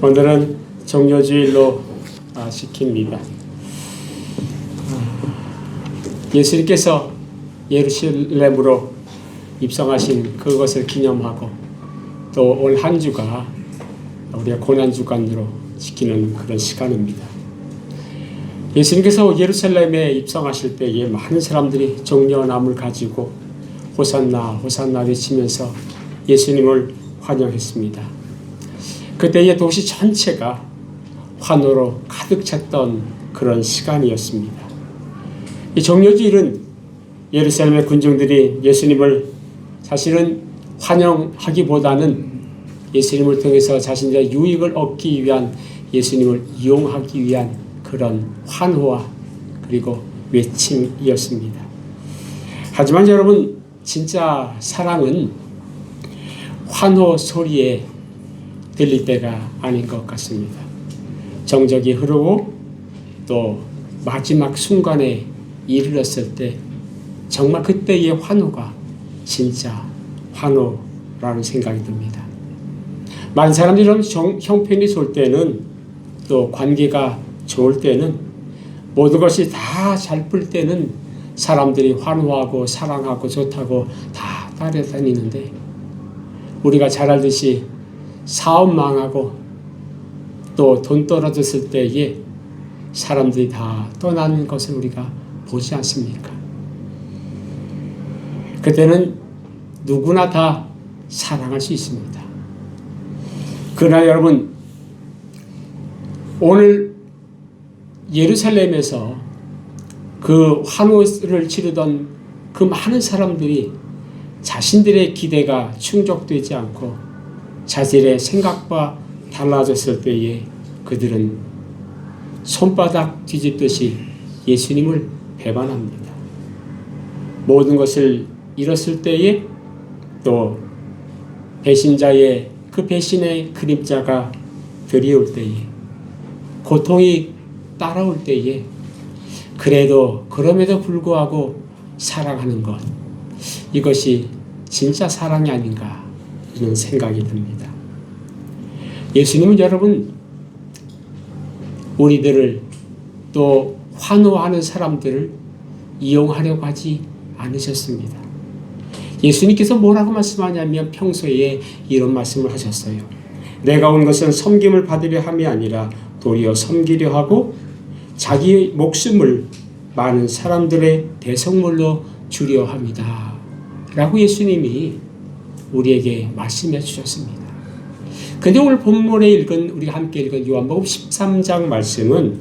오늘은 종료주일로 시킵니다. 예수님께서 예루살렘으로 입성하신 그것을 기념하고 또 올 한 주가 우리가 고난주간으로 지키는 그런 시간입니다. 예수님께서 예루살렘에 입성하실 때에 많은 사람들이 종려나무를 가지고 호산나 호산나 외치면서 예수님을 환영했습니다. 그때의 도시 전체가 환호로 가득 찼던 그런 시간이었습니다. 이 종려주일은 예루살렘의 군중들이 예수님을 사실은 환영하기보다는 예수님을 통해서 자신들의 유익을 얻기 위한, 예수님을 이용하기 위한 그런 환호와 그리고 외침이었습니다. 하지만 여러분, 진짜 사랑은 환호 소리에 들릴 때가 아닌 것 같습니다. 정적이 흐르고 또 마지막 순간에 이르렀을 때 정말 그때의 환호가 진짜 환호라는 생각이 듭니다. 많은 사람들이 형편이 좋을 때는, 또 관계가 좋을 때는, 모든 것이 다 잘 풀 때는 사람들이 환호하고 사랑하고 좋다고 다 따라다니는데, 우리가 잘 알듯이 사업 망하고 또 돈 떨어졌을 때에 사람들이 다 떠나는 것을 우리가 보지 않습니까? 그때는 누구나 다 사랑할 수 있습니다. 그러나 여러분, 오늘 예루살렘에서 그 환호를 치르던 그 많은 사람들이 자신들의 기대가 충족되지 않고 자신의 생각과 달라졌을 때에 그들은 손바닥 뒤집듯이 예수님을 배반합니다. 모든 것을 잃었을 때에, 또 배신자의 그 배신의 그림자가 드리울 때에, 고통이 따라올 때에 그럼에도 불구하고 사랑하는 것, 이것이 진짜 사랑이 아닌가 이런 생각이 듭니다. 예수님은 여러분, 우리들을 또 환호하는 사람들을 이용하려고 하지 않으셨습니다. 예수님께서 뭐라고 말씀하냐면 평소에 이런 말씀을 하셨어요. 내가 온 것은 섬김을 받으려 함이 아니라 도리어 섬기려 하고 자기 목숨을 많은 사람들의 대성물로 주려 합니다. 라고 예수님이 우리에게 말씀해 주셨습니다. 근데 오늘 본문에 우리가 함께 읽은 요한복음 13장 말씀은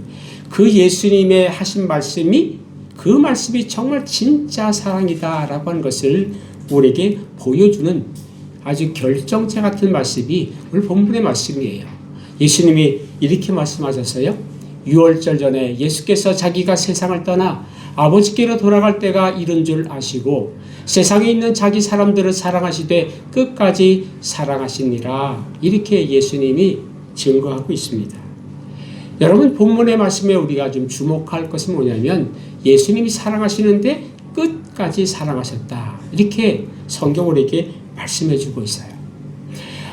그 예수님의 하신 말씀이, 그 말씀이 정말 진짜 사랑이다 라고 하는 것을 우리에게 보여주는 아주 결정체 같은 말씀이 오늘 본문의 말씀이에요. 예수님이 이렇게 말씀하셨어요. 유월절 전에 예수께서 자기가 세상을 떠나 아버지께로 돌아갈 때가 이른 줄 아시고 세상에 있는 자기 사람들을 사랑하시되 끝까지 사랑하시니라. 이렇게 예수님이 증거하고 있습니다. 여러분, 본문의 말씀에 우리가 좀 주목할 것은 뭐냐면 예수님이 사랑하시는데 끝까지 사랑하셨다. 이렇게 성경을 이렇게 말씀해 주고 있어요.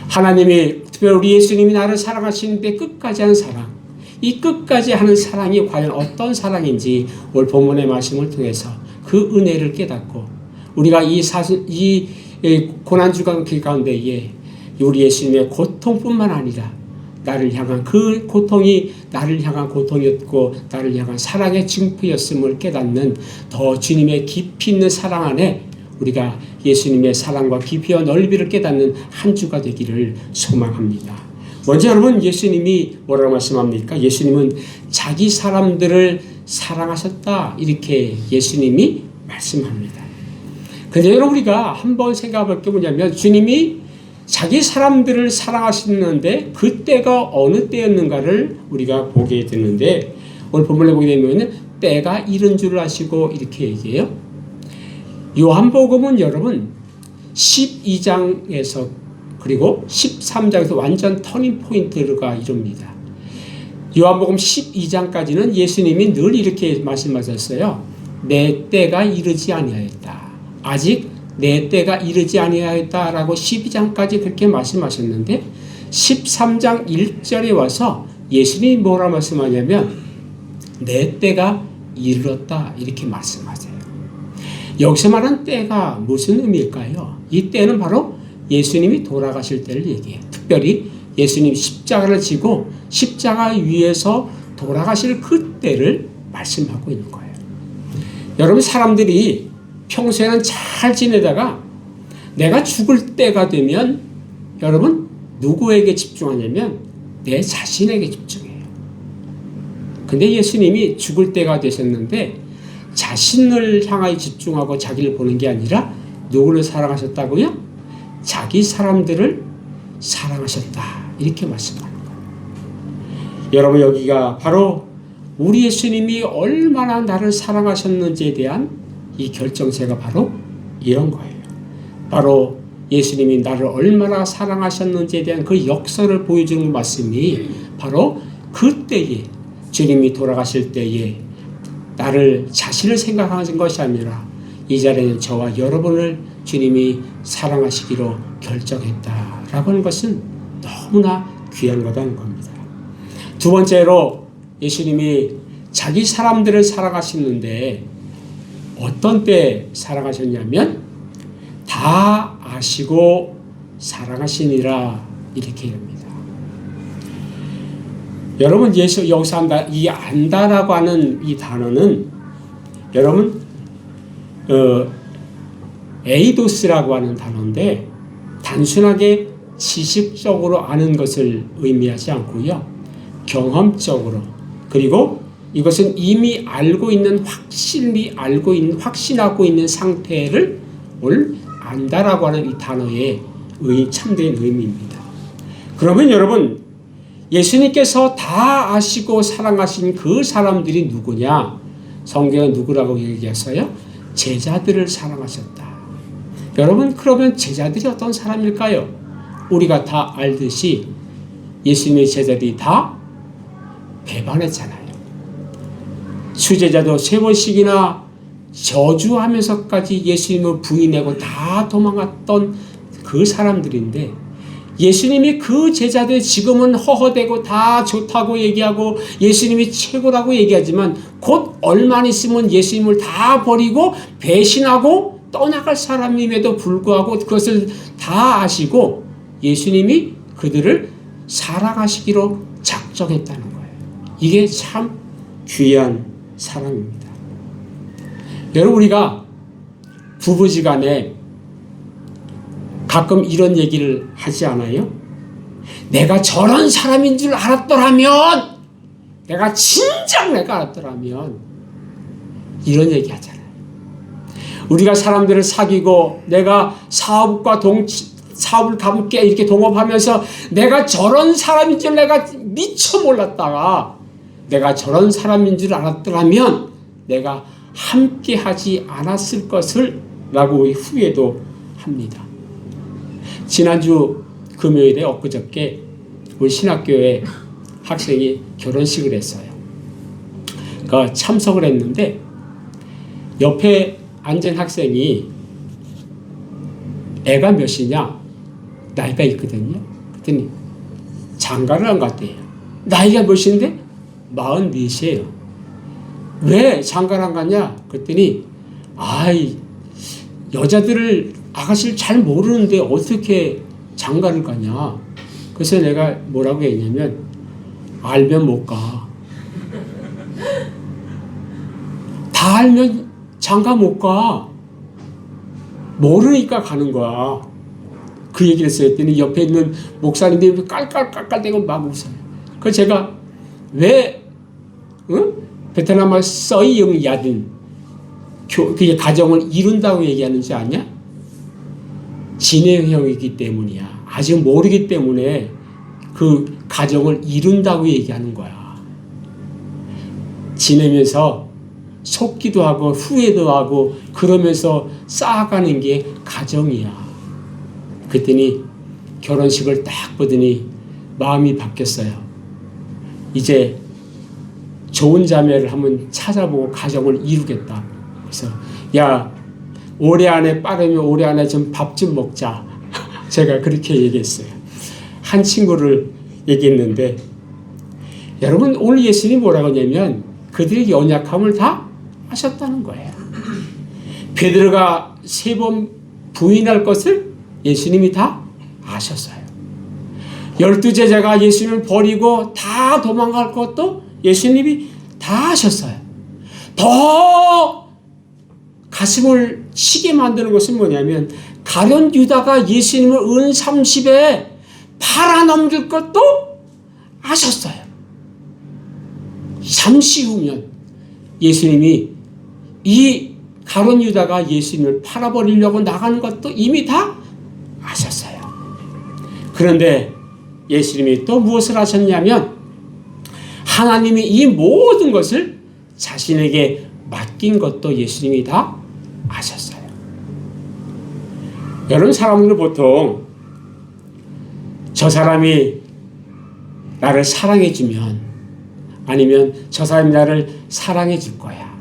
하나님이, 특별히 우리 예수님이 나를 사랑하시는데 끝까지 하는 사랑, 이 끝까지 하는 사랑이 과연 어떤 사랑인지 오늘 본문의 말씀을 통해서 그 은혜를 깨닫고, 우리가 이 고난주간 길 가운데에 우리 예수님의 고통뿐만 아니라 나를 향한 그 고통이 나를 향한 고통이었고 나를 향한 사랑의 증표였음을 깨닫는, 더 주님의 깊이 있는 사랑 안에 우리가 예수님의 사랑과 깊이와 넓이를 깨닫는 한 주가 되기를 소망합니다. 먼저 여러분, 예수님이 뭐라고 말씀합니까? 예수님은 자기 사람들을 사랑하셨다. 이렇게 예수님이 말씀합니다. 그런데 여러분, 우리가 한번 생각해 볼 게 뭐냐면, 주님이 자기 사람들을 사랑하시는데 그때가 어느 때였는가를 우리가 보게 되는데, 오늘 본문에 보게 되면 때가 이른 줄 아시고 이렇게 얘기해요. 요한복음은 여러분 12장에서 그리고 13장에서 완전 터닝 포인트가 이룹니다. 요한복음 12장까지는 예수님이 늘 이렇게 말씀하셨어요. 내 때가 이르지 아니하였다. 아직 내 때가 이르지 아니하였다라고 12장까지 그렇게 말씀하셨는데, 13장 1절에 와서 예수님이 뭐라 말씀하냐면 내 때가 이르렀다 이렇게 말씀하세요. 여기서 말한 때가 무슨 의미일까요? 이 때는 바로 예수님이 돌아가실 때를 얘기해요. 특별히 예수님 십자가를 지고 십자가 위에서 돌아가실 그 때를 말씀하고 있는 거예요. 여러분, 사람들이 평소에는 잘 지내다가 내가 죽을 때가 되면 여러분 누구에게 집중하냐면 내 자신에게 집중해요. 근데 예수님이 죽을 때가 되셨는데 자신을 향하여 집중하고 자기를 보는 게 아니라 누구를 사랑하셨다고요? 자기 사람들을 사랑하셨다 이렇게 말씀하는 거예요. 여러분, 여기가 바로 우리 예수님이 얼마나 나를 사랑하셨는지에 대한 이 결정체가 바로 이런 거예요. 바로 예수님이 나를 얼마나 사랑하셨는지에 대한 그 역사를 보여주는 말씀이 바로 그때에 주님이 돌아가실 때에 나를 자신을 생각하는 것이 아니라 이 자리에는 저와 여러분을 주님이 사랑하시기로 결정했다라고 하는 것은 너무나 귀한 거라는 겁니다. 두 번째로 예수님이 자기 사람들을 사랑하시는데 어떤 때 사랑하셨냐면 다 아시고 사랑하시니라 이렇게 합니다. 여러분, 여기서 한다, 이 안다라고 하는 이 단어는 여러분 에이도스라고 하는 단어인데 단순하게 지식적으로 아는 것을 의미하지 않고요. 경험적으로, 그리고 이것은 이미 알고 있는, 확실히 알고 있는, 확신하고 있는 상태를 안다라고 하는 이 단어의 참된 의미입니다. 그러면 여러분, 예수님께서 다 아시고 사랑하신 그 사람들이 누구냐? 성경은 누구라고 얘기했어요? 제자들을 사랑하셨다. 여러분, 그러면 제자들이 어떤 사람일까요? 우리가 다 알듯이 예수님의 제자들이 다 배반했잖아요. 수제자도 3번씩이나 저주하면서까지 예수님을 부인하고 다 도망갔던 그 사람들인데 예수님이 그 제자들 지금은 허허대고 다 좋다고 얘기하고 예수님이 최고라고 얘기하지만 곧 얼마 있으면 예수님을 다 버리고 배신하고 떠나갈 사람임에도 불구하고 그것을 다 아시고 예수님이 그들을 사랑하시기로 작정했다는 거예요. 이게 참 귀한 사랑입니다. 여러분, 우리가 부부지간에 가끔 이런 얘기를 하지 않아요? 내가 저런 사람인 줄 알았더라면, 내가 진작 내가 알았더라면, 이런 얘기 하잖아요. 우리가 사람들을 사귀고 내가 사업을 함께 이렇게 동업하면서 내가 저런 사람인 줄 내가 미처 몰랐다가 내가 저런 사람인 줄 알았더라면 내가 함께 하지 않았을 것을 라고 후회도 합니다. 지난주 금요일에 엊그저께 우리 신학교에 학생이 결혼식을 했어요. 그 참석을 했는데 옆에 앉은 학생이 애가 몇이냐? 나이가 있거든요. 그랬더니 장가를 안 갔대요. 나이가 몇인데? 44이에요. 왜 장가를 안 갔냐? 그랬더니 여자들을 아가씨를 잘 모르는데 어떻게 장가를 가냐? 그래서 내가 뭐라고 했냐면 알면 못 가. 다 알면 장가 못 가. 모르니까 가는 거야. 그 얘기를 했어요. 했더니 옆에 있는 목사님들이 깔깔깔깔대고 막 웃어요. 그래서 제가 왜 베트남어 써이응 야든 그게 가정을 이룬다고 얘기하는지 아냐? 진행형이기 때문이야. 아직 모르기 때문에 그 가정을 이룬다고 얘기하는 거야. 지내면서 속기도 하고 후회도 하고 그러면서 쌓아가는 게 가정이야. 그랬더니 결혼식을 딱 보더니 마음이 바뀌었어요. 이제 좋은 자매를 한번 찾아보고 가정을 이루겠다. 그래서 야, 올해 안에 빠르면 올해 안에 좀 밥 좀 먹자. 제가 그렇게 얘기했어요. 한 친구를 얘기했는데, 여러분 오늘 예수님이 뭐라고 하냐면 그들의 연약함을 다 아셨다는 거예요. 베드로가 3번 부인할 것을 예수님이 다 아셨어요. 12제자가 예수님을 버리고 다 도망갈 것도 예수님이 다 아셨어요. 더 가슴을 치게 만드는 것은 뭐냐면 가룟 유다가 예수님을 은 30에 팔아넘길 것도 아셨어요. 잠시 후면 예수님이 이 가룟 유다가 예수님을 팔아버리려고 나가는 것도 이미 다 아셨어요. 그런데 예수님이 또 무엇을 하셨냐면 하나님이 이 모든 것을 자신에게 맡긴 것도 예수님이 다 아셨어요. 여러분, 사람들은 보통 저 사람이 나를 사랑해주면, 아니면 저 사람이 나를 사랑해 줄 거야,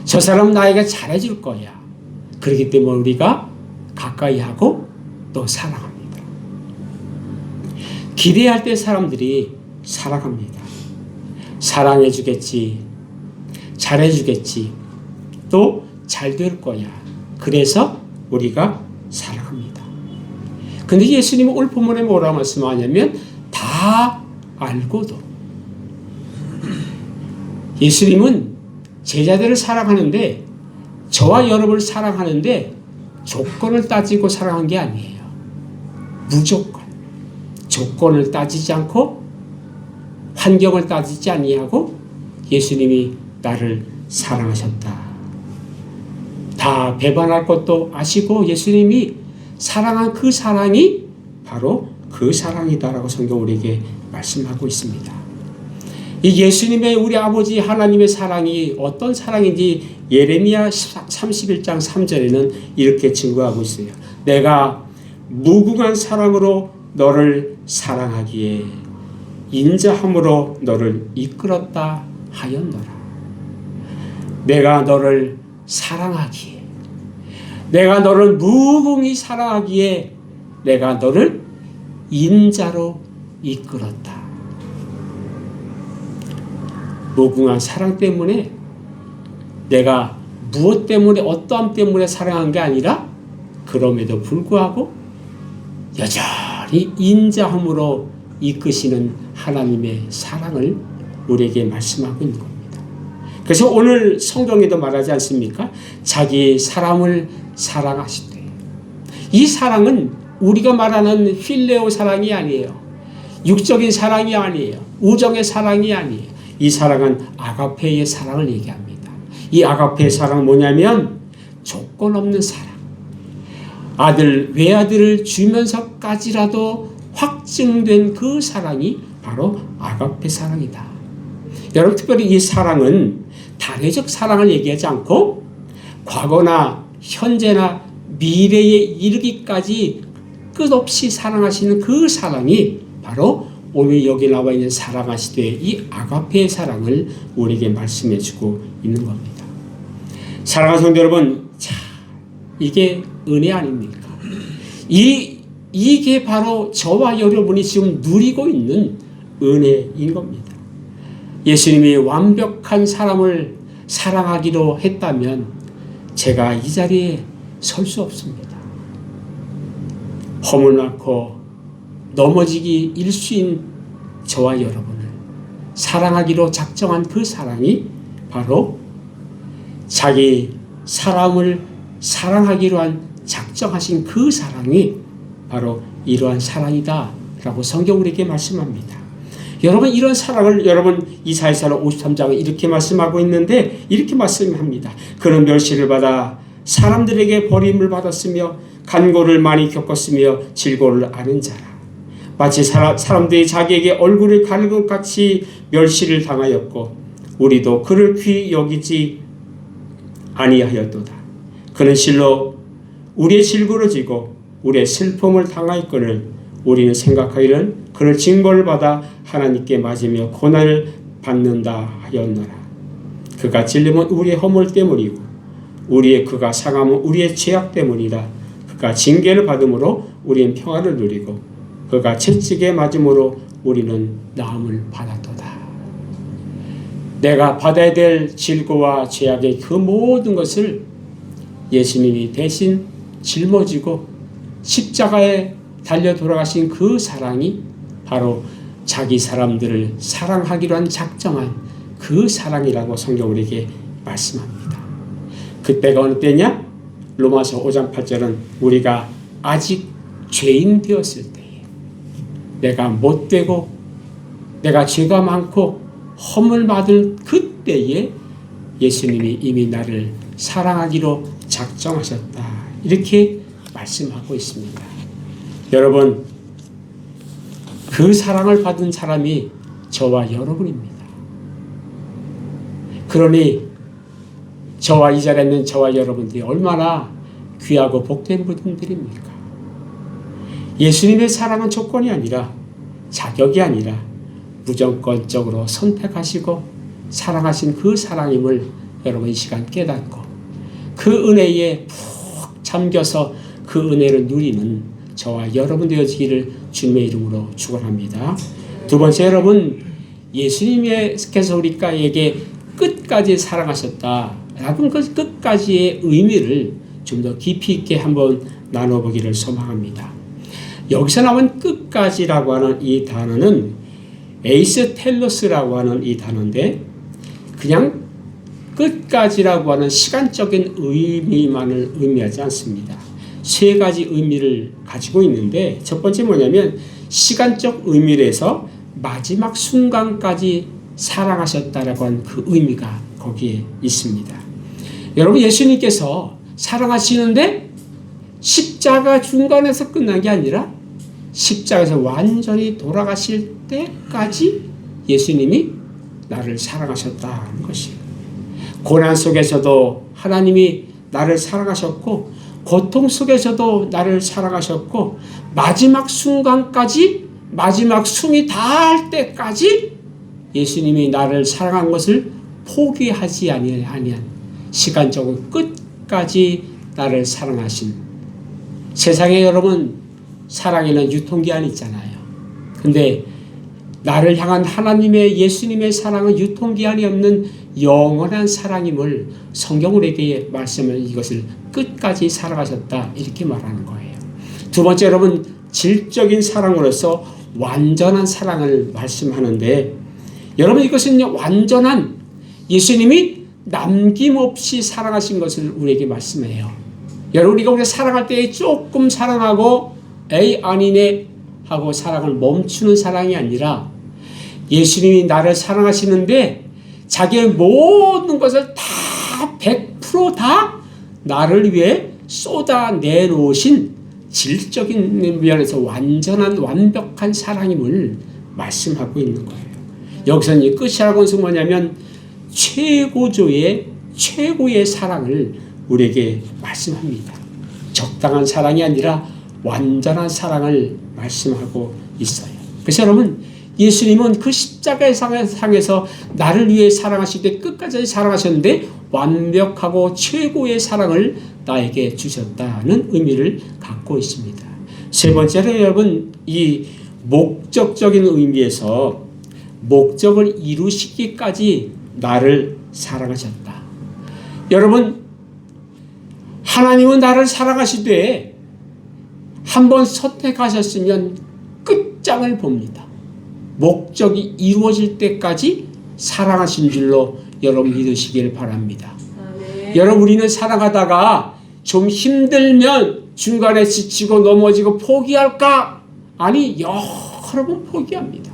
저 사람은 나에게 잘해줄 거야, 그렇기 때문에 우리가 가까이 하고 또 사랑합니다. 기대할 때 사람들이 사랑합니다. 사랑해 주겠지, 잘해 주겠지, 또 잘 될 거야, 그래서 우리가 사랑합니다. 근데 예수님은 오늘 본문에 뭐라고 말씀하냐면 다 알고도, 예수님은 제자들을 사랑하는데, 저와 여러분을 사랑하는데 조건을 따지고 사랑한 게 아니에요. 무조건. 조건을 따지지 않고 환경을 따지지 아니하고 예수님이 나를 사랑하셨다. 다 배반할 것도 아시고 예수님이 사랑한 그 사랑이 바로 그 사랑이다라고 성경 우리에게 말씀하고 있습니다. 이 예수님의, 우리 아버지 하나님의 사랑이 어떤 사랑인지 예레미야 31장 3절에는 이렇게 증거하고 있어요. 내가 무궁한 사랑으로 너를 사랑하기에 인자함으로 너를 이끌었다 하였노라. 내가 너를 사랑하기에, 내가 너를 무궁히 사랑하기에 내가 너를 인자로 이끌었다. 무궁한 사랑 때문에, 내가 무엇 때문에, 어떠함 때문에 사랑한 게 아니라 그럼에도 불구하고 여전히 인자함으로 이끄시는 하나님의 사랑을 우리에게 말씀하고 있는 겁니다. 그래서 오늘 성경에도 말하지 않습니까? 자기 사람을 사랑하시되. 이 사랑은 우리가 말하는 필레오 사랑이 아니에요. 육적인 사랑이 아니에요. 우정의 사랑이 아니에요. 이 사랑은 아가페의 사랑을 얘기합니다. 이 아가페의 사랑은 뭐냐면 조건 없는 사랑. 아들, 외아들을 주면서까지라도 확증된 그 사랑이 바로 아가페 사랑이다. 여러분, 특별히 이 사랑은 단회적 사랑을 얘기하지 않고 과거나 현재나 미래에 이르기까지 끝없이 사랑하시는 그 사랑이 바로 오늘 여기 나와 있는 사랑하시되 이 아가페의 사랑을 우리에게 말씀해 주고 있는 겁니다. 사랑하는 성도 여러분, 자, 이게 은혜 아닙니까? 이게 바로 저와 여러분이 지금 누리고 있는 은혜인 겁니다. 예수님이 완벽한 사람을 사랑하기로 했다면 제가 이 자리에 설 수 없습니다. 허물 많고 넘어지기 일수인 저와 여러분을 사랑하기로 작정한 그 사랑이 바로 자기 사람을 사랑하기로 한 작정하신 그 사랑이 바로 이러한 사랑이다 라고 성경 우리에게 말씀합니다. 여러분, 이런 사랑을 여러분 이사야서 53장에 이렇게 말씀하고 있는데 이렇게 말씀합니다. 그는 멸시를 받아 사람들에게 버림을 받았으며 간고를 많이 겪었으며 질고를 아는 자라. 마치 사람들이 자기에게 얼굴을 가는 것 같이 멸시를 당하였고 우리도 그를 귀히 여기지 아니하였도다. 그는 실로 우리의 질고를 지고 우리의 슬픔을 당하였거늘 우리는 생각하기를 그를 징벌을 받아 하나님께 맞으며 고난을 받는다 하였노라. 그가 찔림은 우리의 허물 때문이고 그가 상함은 우리의 죄악 때문이다. 그가 징계를 받음으로 우리는 평화를 누리고 그가 채찍에 맞음으로 우리는 나음을 받았도다. 내가 받아야 될 질고와 죄악의 그 모든 것을 예수님이 대신 짊어지고 십자가에 달려 돌아가신 그 사랑이 바로 자기 사람들을 사랑하기로 한 작정한 그 사랑이라고 성경 우리에게 말씀합니다. 그때가 어느 때냐? 로마서 5장 8절은 우리가 아직 죄인 되었을 때에, 내가 못되고 내가 죄가 많고 허물 받을 그때에 예수님이 이미 나를 사랑하기로 작정하셨다. 이렇게 말씀하고 있습니다. 여러분, 그 사랑을 받은 사람이 저와 여러분입니다. 그러니 저와 이 자리에 있는 저와 여러분들이 얼마나 귀하고 복된 분들입니까? 예수님의 사랑은 조건이 아니라, 자격이 아니라 무조건적으로 선택하시고 사랑하신 그 사랑임을 여러분 이 시간 깨닫고 그 은혜에 푹 잠겨서 그 은혜를 누리는 저와 여러분 되어지기를 주님의 이름으로 축원합니다. 두 번째, 여러분, 예수님께서 우리에게 끝까지 사랑하셨다라는 그 끝까지의 의미를 좀 더 깊이 있게 한번 나눠보기를 소망합니다. 여기서 나온 끝까지라고 하는 이 단어는 에이스텔로스라고 하는 이 단어인데, 그냥 끝까지라고 하는 시간적인 의미만을 의미하지 않습니다. 세 가지 의미를 가지고 있는데, 첫 번째 뭐냐면 시간적 의미에서 마지막 순간까지 사랑하셨다라고 하는 그 의미가 거기에 있습니다. 여러분, 예수님께서 사랑하시는데 십자가 중간에서 끝난 게 아니라 십자가에서 완전히 돌아가실 때까지 예수님이 나를 사랑하셨다는 것이에요. 고난 속에서도 하나님이 나를 사랑하셨고, 고통 속에서도 나를 사랑하셨고, 마지막 순간까지, 마지막 숨이 닿을 때까지 예수님이 나를 사랑한 것을 포기하지 아니한, 시간적으로 끝까지 나를 사랑하신, 세상에 여러분 사랑에는 유통기한이 있잖아요. 근데 나를 향한 하나님의, 예수님의 사랑은 유통기한이 없는 영원한 사랑임을 성경 우리에게 말씀을, 이것을 끝까지 사랑하셨다 이렇게 말하는 거예요. 두 번째, 여러분, 질적인 사랑으로서 완전한 사랑을 말씀하는데, 여러분, 이것은 완전한, 예수님이 남김없이 사랑하신 것을 우리에게 말씀해요. 여러분, 우리가 사랑할 때 조금 사랑하고 에이 아니네 하고 사랑을 멈추는 사랑이 아니라, 예수님이 나를 사랑하시는데 자기의 모든 것을 다 100% 다 나를 위해 쏟아내놓으신 질적인 면에서 완전한 완벽한 사랑임을 말씀하고 있는 거예요. 여기서는 이 끝이라고 하는 것은 뭐냐면 최고조의 최고의 사랑을 우리에게 말씀합니다. 적당한 사랑이 아니라 완전한 사랑을 말씀하고 있어요. 그래서 여러분, 예수님은 그 십자가의 상에서 나를 위해 사랑하실 때 끝까지 사랑하셨는데 완벽하고 최고의 사랑을 나에게 주셨다는 의미를 갖고 있습니다. 세 번째로 여러분, 이 목적적인 의미에서 목적을 이루시기까지 나를 사랑하셨다. 여러분, 하나님은 나를 사랑하시되 한번 선택하셨으면 끝장을 봅니다. 목적이 이루어질 때까지 사랑하신 줄로 여러분 믿으시길 바랍니다. 여러분, 우리는 사랑하다가 좀 힘들면 중간에 지치고 넘어지고 포기할까? 아니, 여러 번 포기합니다.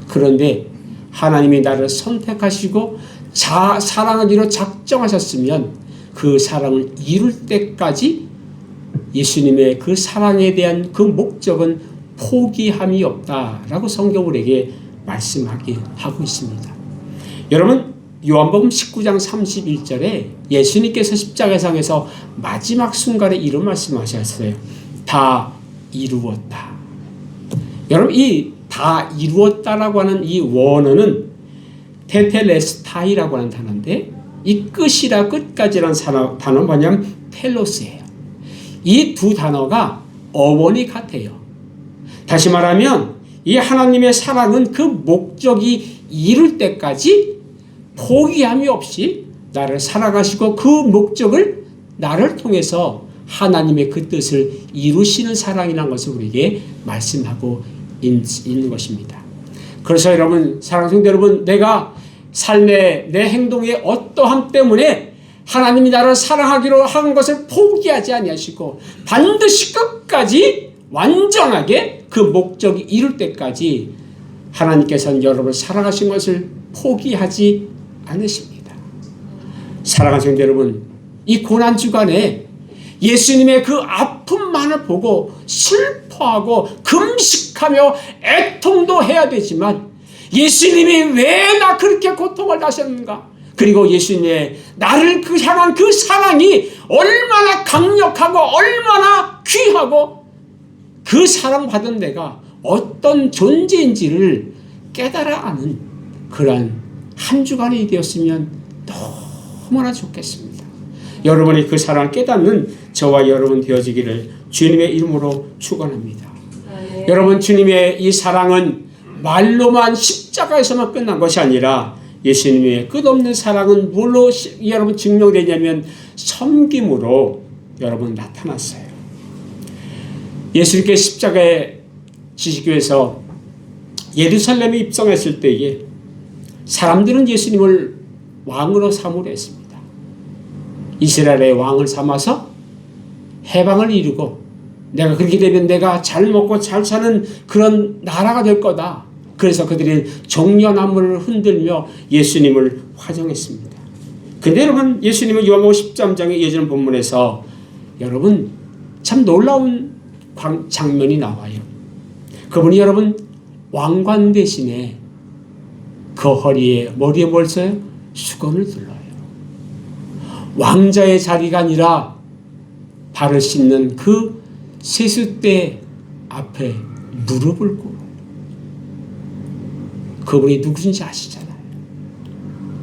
그런데 하나님이 나를 선택하시고 사랑하기로 작정하셨으면 그 사랑을 이룰 때까지 예수님의 그 사랑에 대한 그 목적은 포기함이 없다라고 성경 우리에게 말씀하고 있습니다. 여러분, 요한복음 19장 31절에 예수님께서 십자가상에서 마지막 순간에 이런 말씀하셨어요. 다 이루었다. 여러분, 이 다 이루었다라고 하는 이 원어는 테텔레스타이라고 하는 단어인데, 이 끝이라 끝까지라는 단어는 뭐냐면 텔로스예요. 이 두 단어가 어원이 같아요. 다시 말하면 이 하나님의 사랑은 그 목적이 이룰 때까지 포기함이 없이 나를 사랑하시고 그 목적을 나를 통해서 하나님의 그 뜻을 이루시는 사랑이라는 것을 우리에게 말씀하고 있는 것입니다. 그래서 여러분, 사랑하는 성도 여러분, 내가 삶의 내 행동의 어떠함 때문에 하나님이 나를 사랑하기로 한 것을 포기하지 아니하시고 반드시 끝까지 완전하게 그 목적이 이룰 때까지 하나님께서는 여러분을 사랑하신 것을 포기하지 않으십니다. 사랑하는 성도 여러분, 이 고난 주간에 예수님의 그 아픔만을 보고 슬퍼하고 금식하며 애통도 해야 되지만 예수님이 왜 나 그렇게 고통을 하셨는가? 그리고 예수님의 나를 향한 그 사랑이 얼마나 강력하고 얼마나 귀하고 그 사랑받은 내가 어떤 존재인지를 깨달아 아는 그러한 한 주간이 되었으면 너무나 좋겠습니다. 여러분이 그 사랑을 깨닫는 저와 여러분 되어지기를 주님의 이름으로 축원합니다. 여러분, 주님의 이 사랑은 말로만 십자가에서만 끝난 것이 아니라 예수님의 끝없는 사랑은 뭘로 여러분 증명되냐면 섬김으로 여러분 나타났어요. 예수님께 십자가에 지시기 위해서 예루살렘에 입성했을 때에 사람들은 예수님을 왕으로 삼으려 했습니다. 이스라엘의 왕을 삼아서 해방을 이루고 내가 그렇게 되면 내가 잘 먹고 잘 사는 그런 나라가 될 거다. 그래서 그들이 종려나무를 흔들며 예수님을 화정했습니다. 근데 여러분, 예수님은 요한복음 13장의 예전 본문에서 여러분 참 놀라운 장면이 나와요. 그분이 여러분 왕관 대신에 그 머리에 뭘 써요? 수건을 둘러요. 왕자의 자리가 아니라 발을 씻는 그 세숫대 앞에 무릎을 꿇어요. 그분이 누구신지 아시잖아요.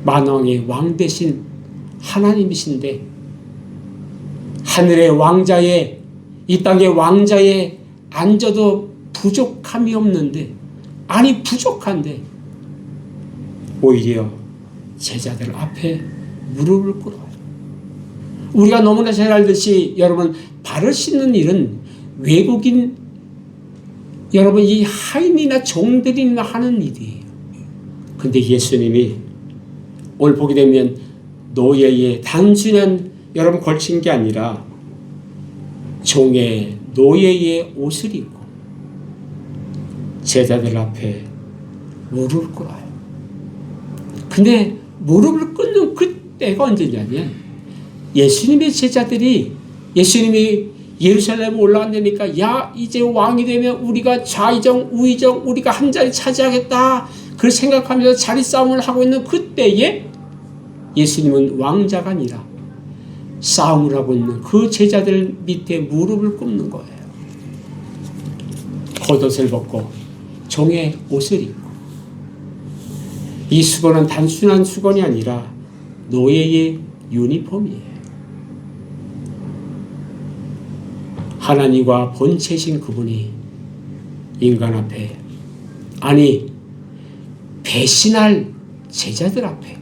만왕의 왕 대신 하나님이신데 하늘의 왕자에 이 땅의 왕자에 앉아도 부족함이 없는데, 아니 부족한데 오히려 제자들 앞에 무릎을 꿇어요. 우리가 너무나 잘 알듯이 여러분 발을 씻는 일은 외국인 여러분 이 하인이나 종들이나 하는 일이에요. 근데 예수님이 오늘 보게 되면 노예의 단순한 여러분 걸친 게 아니라 종의 노예의 옷을 입고 제자들 앞에 무릎을 꿇어요. 근데 무릎을 꿇는 그때가 언제냐면 예수님의 제자들이 예수님이 예루살렘에 올라간다니까 야 이제 왕이 되면 우리가 좌의정 우의정 우리가 한 자리 차지하겠다 그걸 생각하면서 자리 싸움을 하고 있는 그때에 예수님은 왕자가 아니라 싸움을 하고 있는 그 제자들 밑에 무릎을 꿇는 거예요. 겉옷을 벗고 종의 옷을 입고. 이 수건은 단순한 수건이 아니라 노예의 유니폼이에요. 하나님과 본체신 그분이 인간 앞에, 아니 배신할 제자들 앞에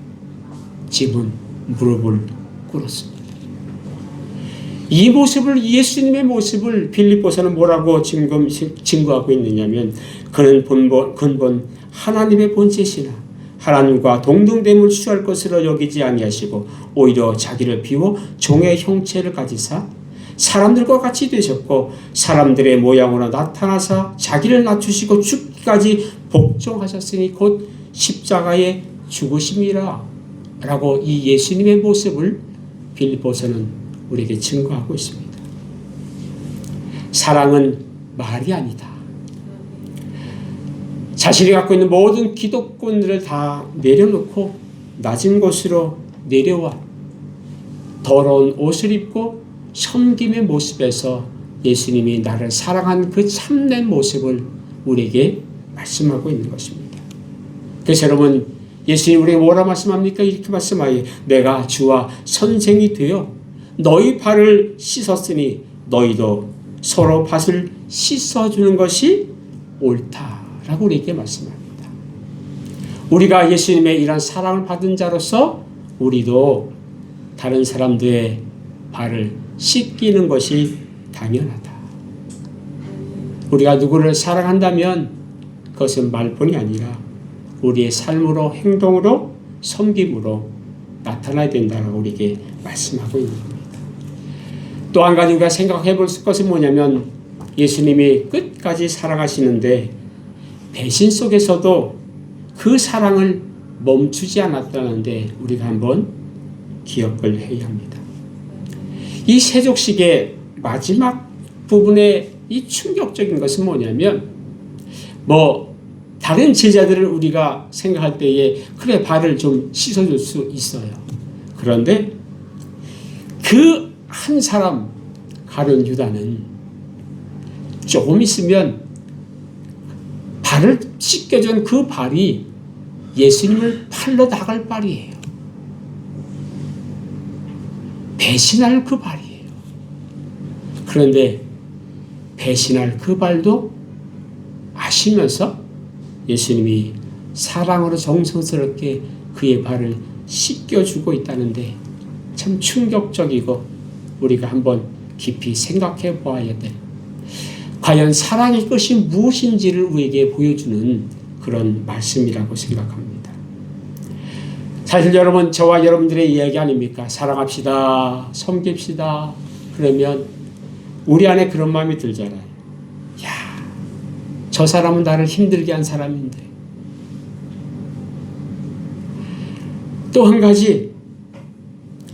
지금 무릎을 꿇었습니다. 이 모습을, 예수님의 모습을 빌립보서는 뭐라고 증거하고 있느냐면 그는 근본 하나님의 본체시나 하나님과 동등됨을 취할 것으로 여기지 아니하시고 오히려 자기를 비워 종의 형체를 가지사 사람들과 같이 되셨고 사람들의 모양으로 나타나사 자기를 낮추시고 죽기까지 복종하셨으니 곧 십자가의 죽으심이라 라고 이 예수님의 모습을 빌립보서는 우리에게 증거하고 있습니다. 사랑은 말이 아니다. 자신이 갖고 있는 모든 기득권들을 다 내려놓고 낮은 곳으로 내려와 더러운 옷을 입고 섬김의 모습에서 예수님이 나를 사랑한 그 참된 모습을 우리에게 말씀하고 있는 것입니다. 그래서 여러분, 예수님이 우리에게 뭐라 말씀합니까? 이렇게 말씀하여 내가 주와 선생이 되어 너희 발을 씻었으니 너희도 서로 발을 씻어주는 것이 옳다라고 우리에게 말씀합니다. 우리가 예수님의 이런 사랑을 받은 자로서 우리도 다른 사람들의 발을 씻기는 것이 당연하다. 우리가 누구를 사랑한다면 그것은 말뿐이 아니라 우리의 삶으로, 행동으로, 섬김으로 나타나야 된다고 우리에게 말씀하고 있는 겁니다. 또 한 가지 우리가 생각해 볼 것은 뭐냐면 예수님이 끝까지 사랑하시는데 배신 속에서도 그 사랑을 멈추지 않았다는데 우리가 한번 기억을 해야 합니다. 이 세족식의 마지막 부분에 이 충격적인 것은 뭐냐면 다른 제자들을 우리가 생각할 때에 그래 발을 좀 씻어줄 수 있어요. 그런데 그 한 사람 가룟 유다는 조금 있으면 발을 씻겨준 그 발이 예수님을 팔러 나갈 발이에요. 배신할 그 발이에요. 그런데 배신할 그 발도 아시면서 예수님이 사랑으로 정성스럽게 그의 발을 씻겨주고 있다는데 참 충격적이고 우리가 한번 깊이 생각해 보아야 돼. 과연 사랑의 끝이 무엇인지를 우리에게 보여주는 그런 말씀이라고 생각합니다. 사실 여러분, 저와 여러분들의 이야기 아닙니까? 사랑합시다, 섬깁시다. 그러면 우리 안에 그런 마음이 들잖아요. 야, 저 사람은 나를 힘들게 한 사람인데. 또 한 가지,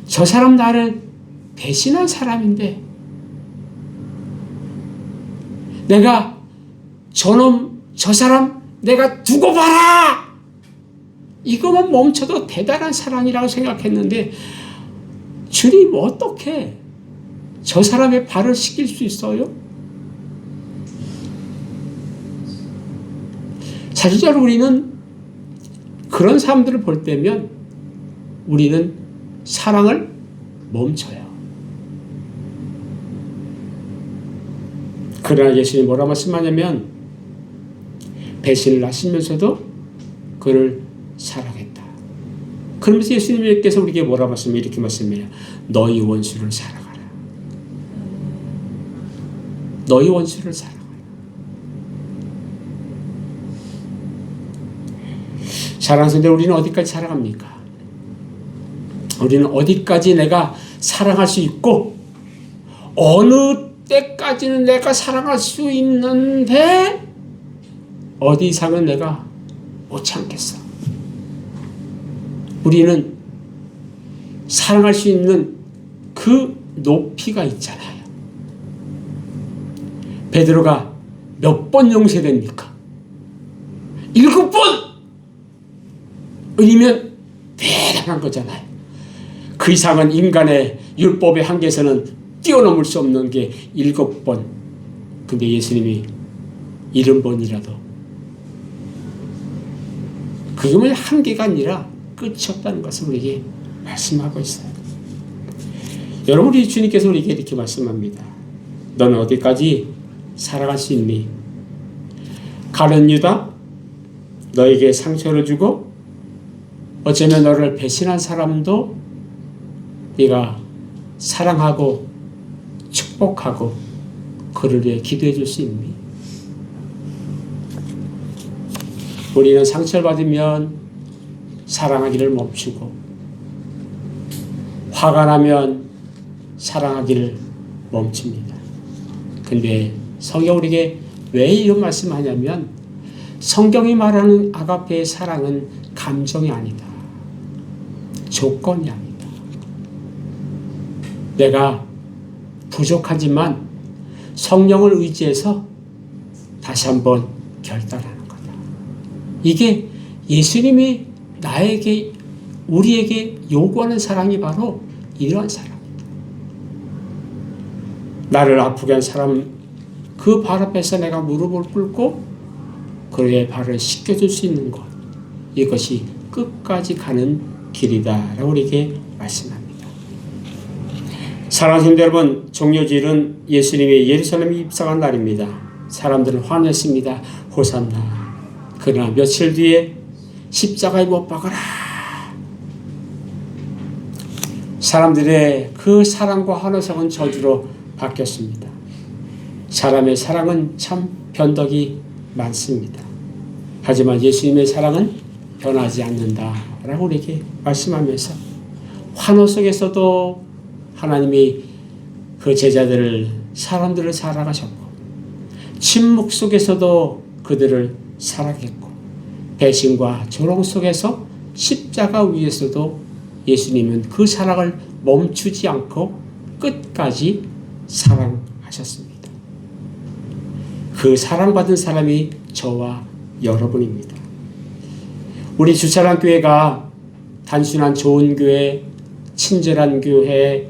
저 사람 나를 배신한 사람인데 내가 저 사람 내가 두고 봐라! 이거만 멈춰도 대단한 사랑이라고 생각했는데 주님 어떻게 저 사람의 발을 씻길 수 있어요? 사실적으로 우리는 그런 사람들을 볼 때면 우리는 사랑을 멈춰요. 그러나 예수님이 뭐라 말씀하냐면 배신을 하시면서도 그를 사랑했다. 그러면서 예수님께서 우리에게 뭐라 말씀해요? 이렇게 말씀해요. 너희 원수를 사랑하라. 너희 원수를 사랑하라. 사랑하는데 우리는 어디까지 사랑합니까? 우리는 어디까지 내가 사랑할 수 있고 어느 때까지는 내가 사랑할 수 있는데 어디 이상은 내가 못 참겠어. 우리는 사랑할 수 있는 그 높이가 있잖아요. 베드로가 몇 번 용서됩니까? 7번! 이면 대단한 거잖아요. 그 이상은 인간의 율법의 한계에서는 뛰어넘을 수 없는 게 7번. 근데 예수님이 70번이라도 그게 한계가 아니라 끝이 없다는 것을 우리에게 말씀하고 있어요. 여러분, 우리 주님께서 우리에게 이렇게 말씀합니다. 너는 어디까지 살아갈 수 있니? 가룟 유다, 너에게 상처를 주고 어쩌면 너를 배신한 사람도 네가 사랑하고 축복하고 그를 위해 기도해 줄 수 있니? 우리는 상처를 받으면 사랑하기를 멈추고 화가 나면 사랑하기를 멈춥니다. 근데 성경 우리에게 왜 이런 말씀을 하냐면 성경이 말하는 아가페의 사랑은 감정이 아니다. 조건이 아니다. 내가 부족하지만 성령을 의지해서 다시 한번 결단하는 거다. 이게 예수님이 나에게, 우리에게 요구하는 사랑이 바로 이러한 사랑이다. 나를 아프게 한 사람 그 발 앞에서 내가 무릎을 꿇고 그의 발을 씻겨줄 수 있는 것, 이것이 끝까지 가는 길이다 라고 우리에게 말씀합니다. 사랑하는 여러분, 종료주일은 예수님이 예루살렘에 입성한 날입니다. 사람들은 환호했습니다. 호산나. 그러나 며칠 뒤에 십자가에 못 박아라. 사람들의 그 사랑과 환호성은 저주로 바뀌었습니다. 사람의 사랑은 참 변덕이 많습니다. 하지만 예수님의 사랑은 변하지 않는다라고 우리에게 말씀하면서 환호 속에서도 하나님이 그 제자들을, 사람들을 사랑하셨고, 침묵 속에서도 그들을 사랑했고, 배신과 조롱 속에서 십자가 위에서도 예수님은 그 사랑을 멈추지 않고 끝까지 사랑하셨습니다. 그 사랑받은 사람이 저와 여러분입니다. 우리 주차장교회가 단순한 좋은 교회, 친절한 교회,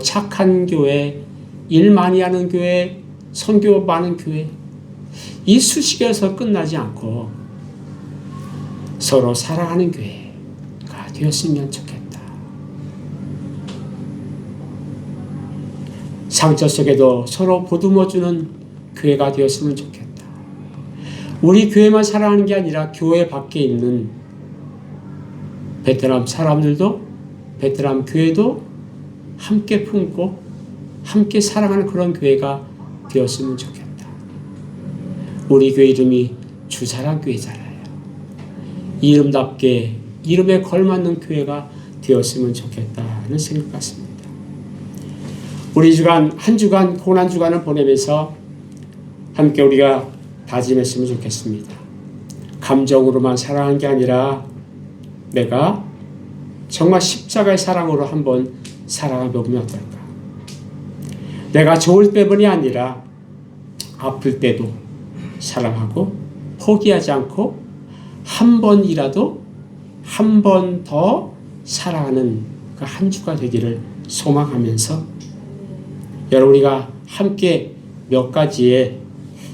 착한 교회, 일 많이 하는 교회, 선교 많은 교회, 이 수식에서 끝나지 않고 서로 사랑하는 교회가 되었으면 좋겠다. 상처 속에도 서로 보듬어주는 교회가 되었으면 좋겠다. 우리 교회만 사랑하는 게 아니라 교회 밖에 있는 베트남 사람들도, 베트남 교회도 함께 품고 함께 사랑하는 그런 교회가 되었으면 좋겠다. 우리 교회 이름이 주사랑교회잖아요. 이름답게 이름에 걸맞는 교회가 되었으면 좋겠다는 생각 같습니다. 우리 주간, 한 주간, 고난 주간을 보내면서 함께 우리가 다짐했으면 좋겠습니다. 감정으로만 사랑한 게 아니라 내가 정말 십자가의 사랑으로 한번 살아가 보면 어떨까? 내가 좋을 때문이 아니라 아플 때도 사랑하고 포기하지 않고 한 번이라도 한 번 더 사랑하는 그 한 주가 되기를 소망하면서 여러분, 우리가 함께 몇 가지에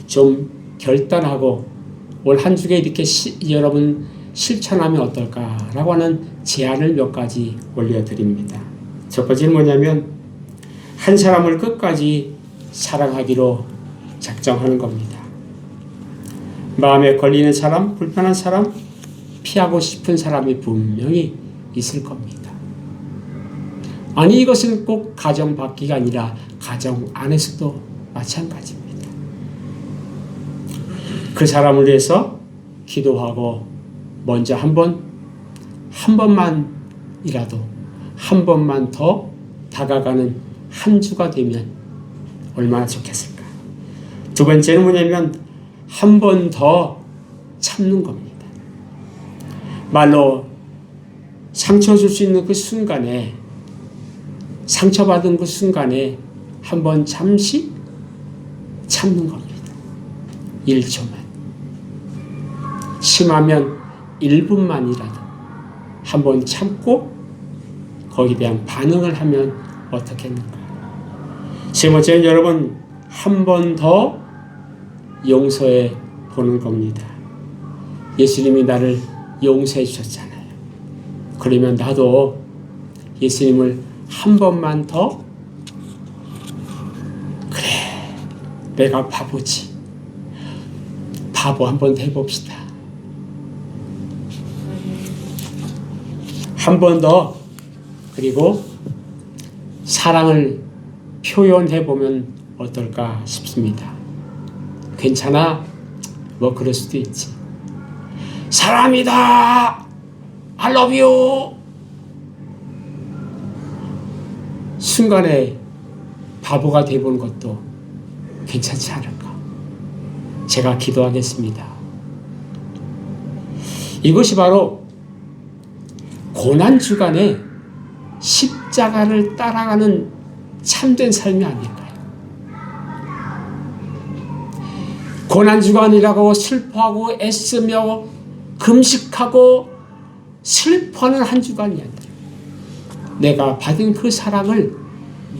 좀 결단하고 올 한 주에 이렇게 여러분 실천하면 어떨까라고 하는 제안을 몇 가지 올려드립니다. 첫 번째는 뭐냐면 한 사람을 끝까지 사랑하기로 작정하는 겁니다. 마음에 걸리는 사람, 불편한 사람, 피하고 싶은 사람이 분명히 있을 겁니다. 아니, 이것은 꼭 가정 밖이가 아니라 가정 안에서도 마찬가지입니다. 그 사람을 위해서 기도하고 먼저 한 번만이라도 한 번만 더 다가가는 한 주가 되면 얼마나 좋겠을까. 두 번째는 뭐냐면 한 번 더 참는 겁니다. 말로 상처 줄 수 있는 그 순간에, 상처받은 그 순간에 한 번 잠시 참는 겁니다. 1초만. 심하면 1분만이라도 한 번 참고 거기에 대한 반응을 하면 어떻겠는가. 세 번째는 여러분, 한 번 더 용서해 보는 겁니다. 예수님이 나를 용서해 주셨잖아요. 그러면 나도 예수님을 한 번만 더, 그래, 내가 바보지. 바보 한 번 더 해봅시다. 한 번 더, 그리고 사랑을 표현해 보면 어떨까 싶습니다. 괜찮아? 뭐 그럴 수도 있지. 사랑합니다. I love you. 순간에 바보가 되어보는 것도 괜찮지 않을까. 제가 기도하겠습니다. 이것이 바로 고난주간에 십자가를 따라가는 참된 삶이 아닐까요? 고난주간이라고 슬퍼하고 애쓰며 금식하고 슬퍼하는 한 주간이 아니라 내가 받은 그 사랑을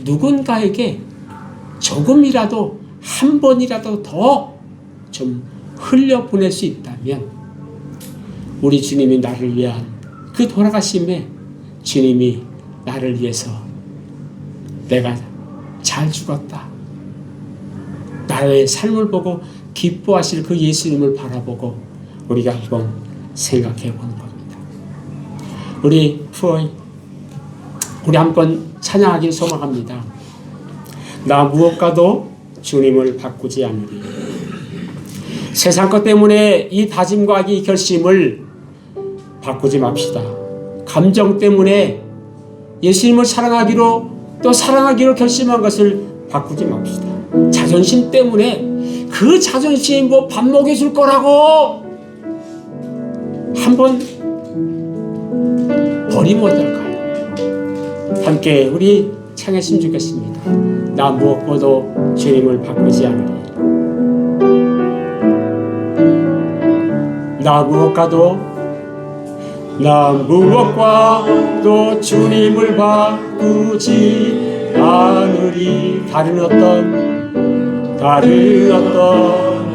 누군가에게 조금이라도 한 번이라도 더 좀 흘려보낼 수 있다면 우리 주님이 나를 위한 그 돌아가심에 주님이 나를 위해서 내가 잘 죽었다. 나의 삶을 보고 기뻐하실 그 예수님을 바라보고 우리가 한번 생각해 보는 겁니다. 우리 한번 찬양하길 소망합니다. 나 무엇과도 주님을 바꾸지 않으리. 세상 것 때문에 이 다짐과 이 결심을 바꾸지 맙시다. 감정 때문에 예수님을 사랑하기로 또 사랑하기로 결심한 것을 바꾸지 맙시다. 자존심 때문에 그 자존심이 뭐 밥 먹여줄 거라고 한번 버리면 어떨까요? 함께 우리 찬양했으면 좋겠습니다. 나 무엇보다도 주님을 바꾸지 않으리. 나 무엇과도 주님을 바꾸지 않으리. 다른 어떤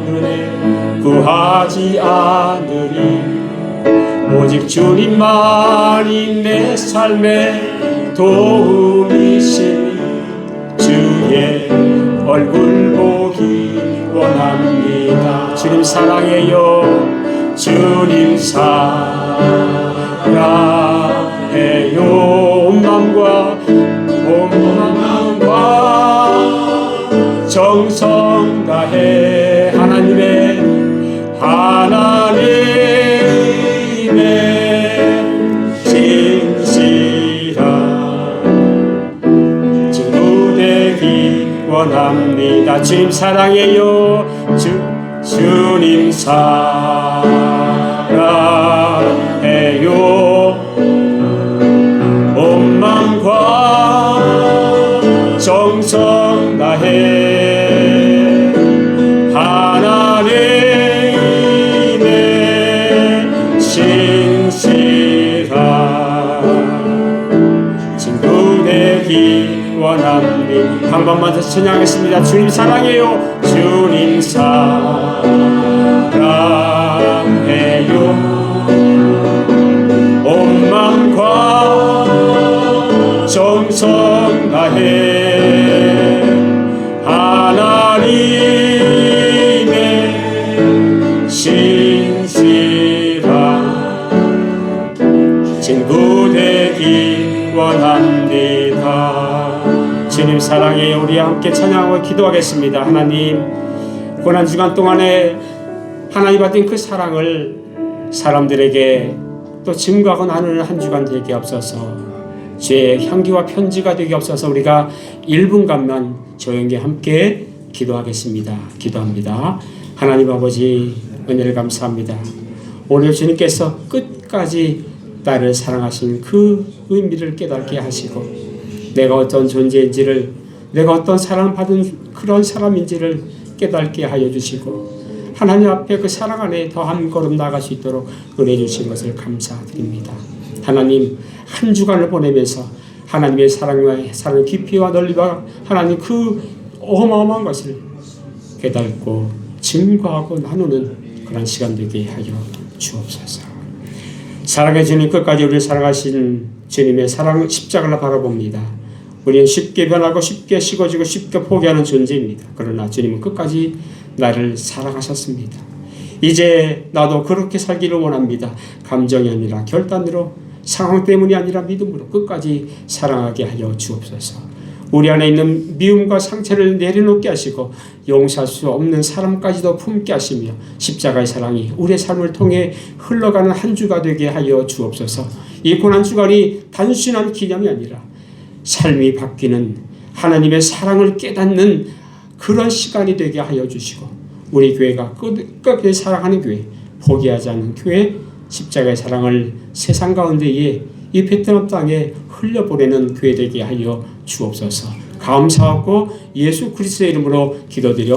은혜 구하지 않으리. 오직 주님만이 내 삶의 도움이시니 주의 얼굴 보기 원합니다. 주님 사랑해요. 주님 사랑해요. 온 마음과 정성 다해 하나님의 진실한 친구 되기 원합니다. 주님 사랑해요. 주님 사랑해요. 온 마음과 정성 다해 하나님의 신실한 친구 되기 원합니다. 한 번만 더 찬양하겠습니다. 주님 사랑해요. 주님 사랑해요. 온 마음과 정성 다해 하나님의 신실한 친구 되기 원합니다. 주님 사랑해. 우리 함께 찬양하고 기도하겠습니다. 하나님, 고난 주간 동안에 하나님 받은 그 사랑을 사람들에게 또 증거하고 나누는 한 주간 되게 없어서 주의 향기와 편지가 되게 없어서 우리가 1분간만 조용히 함께 기도하겠습니다. 기도합니다. 하나님 아버지, 은혜를 감사합니다. 오늘 주님께서 끝까지 나를 사랑하신 그 의미를 깨닫게 하시고 내가 어떤 존재인지를, 내가 어떤 사랑받은 그런 사람인지를 깨닫게 하여 주시고 하나님 앞에 그 사랑 안에 더 한 걸음 나아갈 수 있도록 은혜 주신 것을 감사드립니다. 하나님, 한 주간을 보내면서 하나님의 사랑의 깊이와 넓이와 하나님 그 어마어마한 것을 깨닫고 증거하고 나누는 그런 시간 되게 하여 주옵소서. 사랑의 주님, 끝까지 우리를 사랑하신 주님의 사랑 십자가를 바라봅니다. 우리는 쉽게 변하고 쉽게 식어지고 쉽게 포기하는 존재입니다. 그러나 주님은 끝까지 나를 사랑하셨습니다. 이제 나도 그렇게 살기를 원합니다. 감정이 아니라 결단으로, 상황 때문이 아니라 믿음으로 끝까지 사랑하게 하여 주옵소서. 우리 안에 있는 미움과 상처를 내려놓게 하시고 용서할 수 없는 사람까지도 품게 하시며 십자가의 사랑이 우리의 삶을 통해 흘러가는 한 주가 되게 하여 주옵소서. 이 고난주간이 단순한 기념이 아니라 삶이 바뀌는 하나님의 사랑을 깨닫는 그런 시간이 되게 하여 주시고 우리 교회가 끝까지 사랑하는 교회, 포기하지 않는 교회, 십자가의 사랑을 세상 가운데에 이 베트남 땅에 흘려보내는 교회 되게 하여 주옵소서. 감사하고 예수 그리스도의 이름으로 기도드려